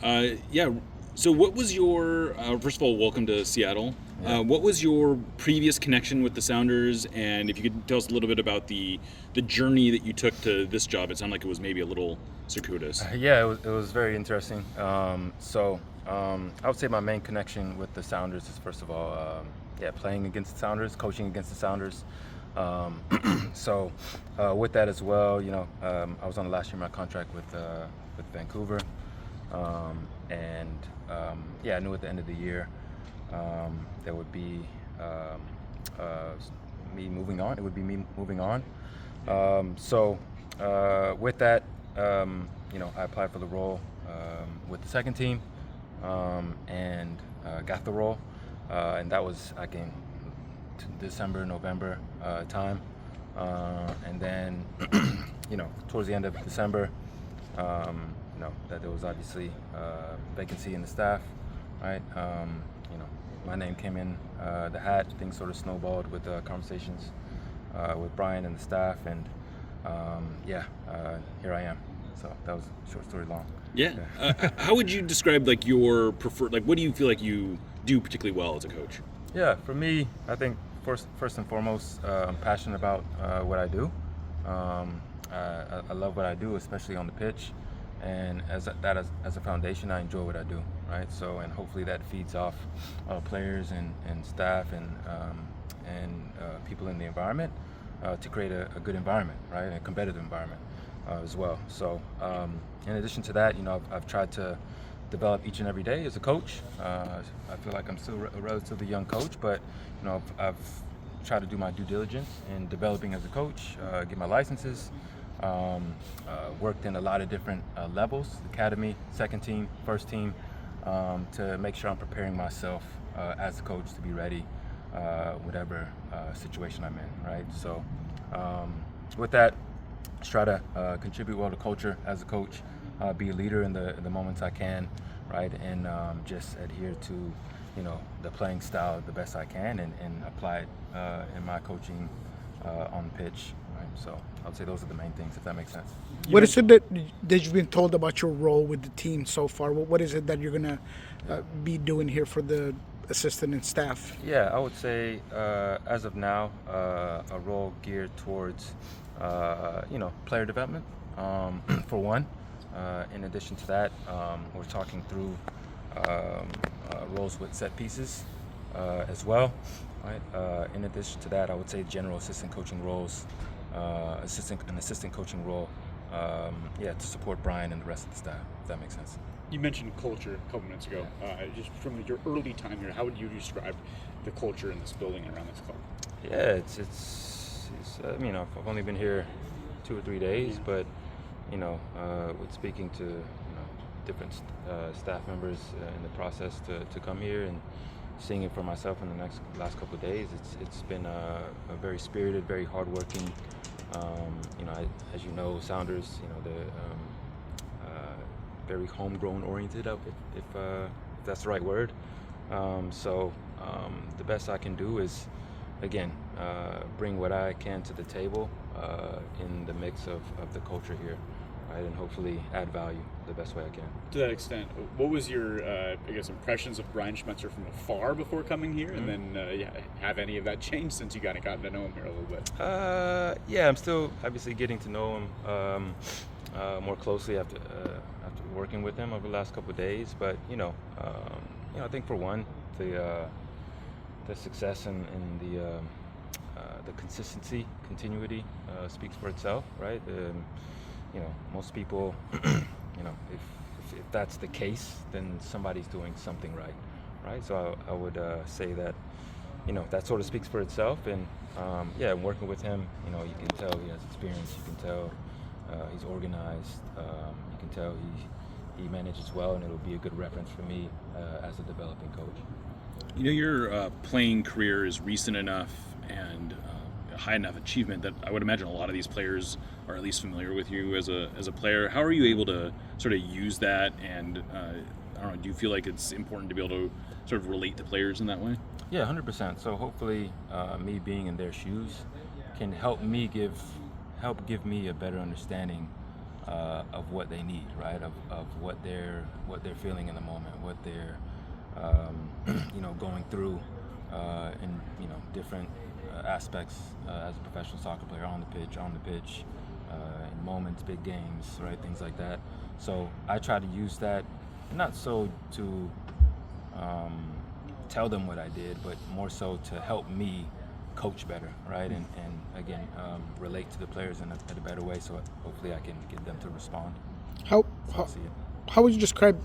Yeah. So, what was your first of all, welcome to Seattle. What was your previous connection with the Sounders, and if you could tell us a little bit about the journey that you took to this job? It sounded like it was maybe a little circuitous. Yeah, it was very interesting. I would say my main connection with the Sounders is first of all, playing against the Sounders, coaching against the Sounders. Um, with that as well, I was on the last year of my contract with Vancouver, I knew at the end of the year there would be um, uh, me moving on. It would be me moving on. With that, I applied for the role with the second team and got the role. And that was, again, December, November time. And then, towards the end of December, that there was obviously vacancy in the staff, right? My name came in the hat. Things sort of snowballed with conversations with Brian and the staff, and here I am. So that was short story long. Yeah. How would you describe like your preferred? Like, what do you feel like you do particularly well as a coach? Yeah, for me, I think first and foremost, I'm passionate about what I do. I love what I do, especially on the pitch, and as a foundation, I enjoy what I do, right? So, and hopefully that feeds off players and staff and people in the environment to create a good environment, right? A competitive environment as well. So, in addition to that, I've tried to develop each and every day as a coach. I feel like I'm still a relatively young coach, but I've tried to do my due diligence in developing as a coach, get my licenses, worked in a lot of different levels, academy, second team, first team, to make sure I'm preparing myself as a coach to be ready whatever situation I'm in, right? So with that, just try to contribute well to culture as a coach, be a leader in the moments I can, right? And just adhere to, the playing style the best I can and apply it in my coaching on the pitch, right? So I'd say those are the main things, if that makes sense. What is it that you've been told about your role with the team so far? What is it that you're gonna be doing here for the assistant and staff? Yeah, I would say as of now, a role geared towards, player development, for one. In addition to that, we're talking through roles with set pieces as well. Right. In addition to that, I would say general assistant coaching roles, assistant coaching role, to support Brian and the rest of the staff. If that makes sense. You mentioned culture a couple minutes ago. Just from your early time here, how would you describe the culture in this building and around this club? Yeah, it's I've only been here 2 or 3 days, but with speaking to different staff members in the process to come here and seeing it for myself in the last couple of days, it's been a very spirited, very hardworking. As you know, Sounders, the very homegrown oriented, if that's the right word. The best I can do is, again, bring what I can to the table in the mix of the culture here, right, and hopefully add value the best way I can. To that extent, what was your, impressions of Brian Schmetzer from afar before coming here, and then have any of that changed since you gotten to know him here a little bit? I'm still obviously getting to know him more closely after working with him over the last couple of days. But I think for one, the success and the consistency, continuity speaks for itself, right? Most people, if that's the case, then somebody's doing something right? So I would say that, that sort of speaks for itself. And working with him, you can tell he has experience. You can tell he's organized. You can tell he manages well, and it'll be a good reference for me as a developing coach. Your playing career is recent enough and a high enough achievement that I would imagine a lot of these players are at least familiar with you as a player. How are you able to sort of use that? And I don't know, do you feel like it's important to be able to sort of relate to players in that way? Yeah, 100%. So hopefully, me being in their shoes can help give me a better understanding of what they need, right? Of what they're feeling in the moment, what they're going through in different aspects as a professional soccer player, on the pitch, in moments, big games, right? Things like that. So I try to use that, not so to tell them what I did, but more so to help me coach better, right? And again, relate to the players in a better way, so hopefully I can get them to respond. How So how, I see it. how would you describe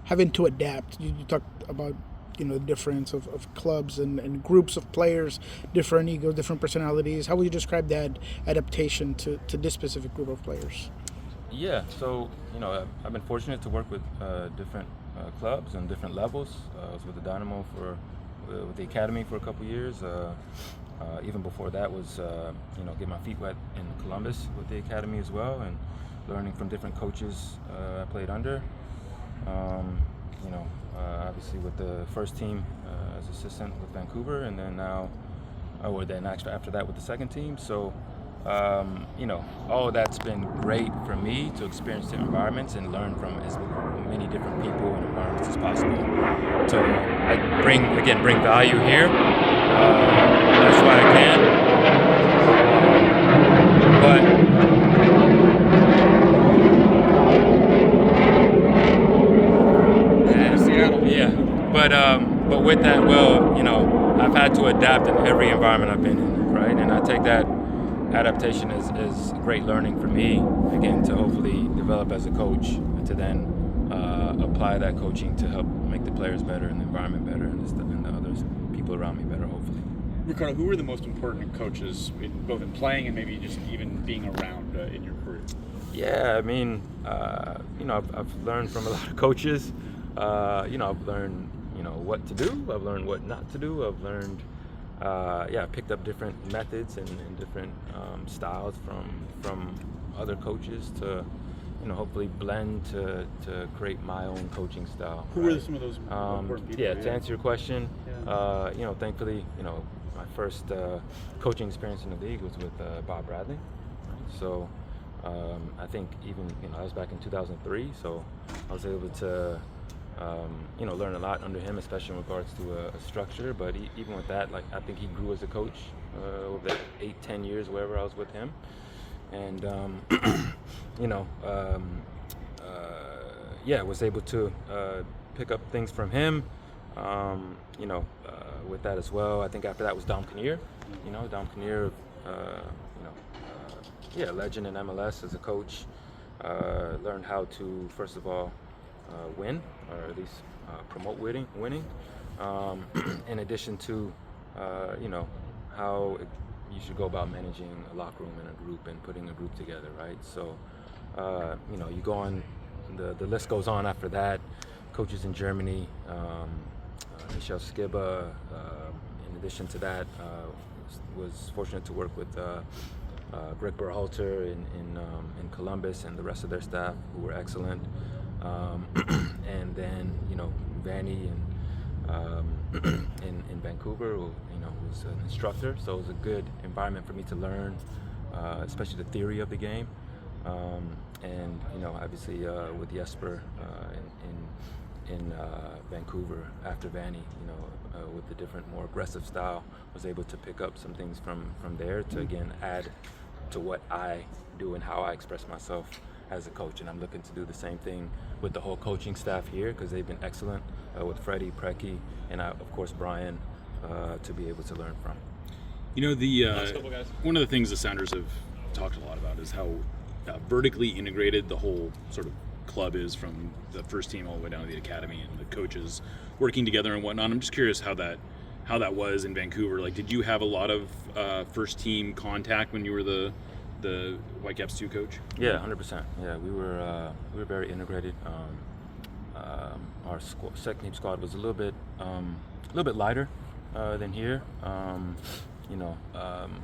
having to adapt? You talked about the difference of clubs and groups of players, different egos, different personalities. How would you describe that adaptation to this specific group of players? Yeah, so I've been fortunate to work with different clubs and different levels. I was with the Dynamo with the academy for a couple years. Even before that was get my feet wet in Columbus with the academy as well, and learning from different coaches I played under. Obviously with the first team as assistant with Vancouver, and then now, after that with the second team. So, all of that's been great for me to experience the environments and learn from as many different people and environments as possible. So I bring value here. That's why I can. But with that, I've had to adapt in every environment I've been in, right? And I take that adaptation as great learning for me, again, to hopefully develop as a coach, and to then apply that coaching to help make the players better and the environment better and the other people around me better, hopefully. Ricardo, who were the most important coaches, both in playing and maybe just even being around in your career? Yeah, I mean, I've learned from a lot of coaches. I've learned, what to do. I've learned what not to do. I've learned, I picked up different methods and different styles from other coaches to, hopefully blend to create my own coaching style. Who were some of those important people? Yeah, to answer your question, thankfully, my first coaching experience in the league was with Bob Bradley. Right? So I think even, that was back in 2003, so I was able to learn a lot under him, especially in regards to a structure. But even with that, I think he grew as a coach over the 8-10 years, wherever I was with him. And, was able to pick up things from him, with that as well. I think after that was Dom Kinnear. Dom Kinnear, legend in MLS as a coach. Learned how to, first of all, win, or at least promote winning. In addition to, how you should go about managing a locker room and a group and putting a group together, right? So, you go on, the list goes on after that. Coaches in Germany, Michel Skiba. In addition to that, was fortunate to work with Greg Berhalter in Columbus and the rest of their staff, who were excellent. And then, Vanny in Vancouver, who was an instructor, so it was a good environment for me to learn, especially the theory of the game. And obviously with Jesper in Vancouver after Vanny, with the different, more aggressive style, was able to pick up some things from there to again add to what I do and how I express myself as a coach. And I'm looking to do the same thing with the whole coaching staff here, because they've been excellent, with Freddie, Preki, and of course Brian, to be able to learn from. One of the things the Sounders have talked a lot about is how vertically integrated the whole sort of club is, from the first team all the way down to the academy, and the coaches working together and whatnot. I'm just curious how that was in Vancouver. Like, did you have a lot of first team contact when you were the Whitecaps 2 coach? Yeah, 100%. Yeah, we were very integrated. Our second team squad was a little bit lighter than here,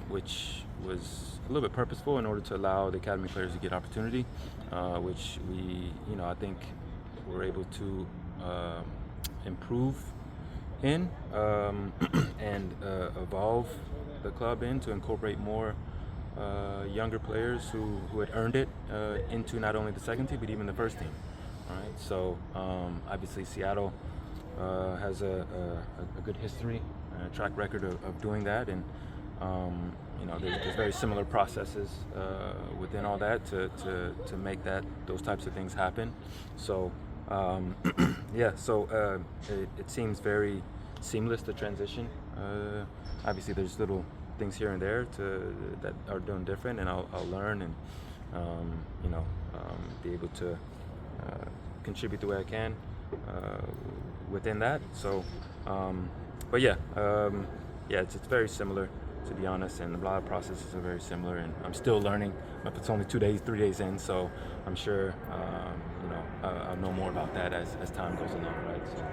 which was a little bit purposeful in order to allow the academy players to get opportunity, which we, I think, were able to improve in and evolve the club in to incorporate more younger players who had earned it into not only the second team but even the first team. All right, so obviously Seattle has a good history, a track record of doing that, and you know, there's very similar processes within all that to make those types of things happen. So yeah, so it seems very seamless to transition. Obviously, there's little things here and there that are doing different, and I'll learn and you know, be able to contribute the way I can within that. So, but yeah, it's very similar, to be honest, and a lot of processes are very similar, and I'm still learning. But it's only 3 days in, so I'm sure you know, I'll know more about that as time goes along, right? So.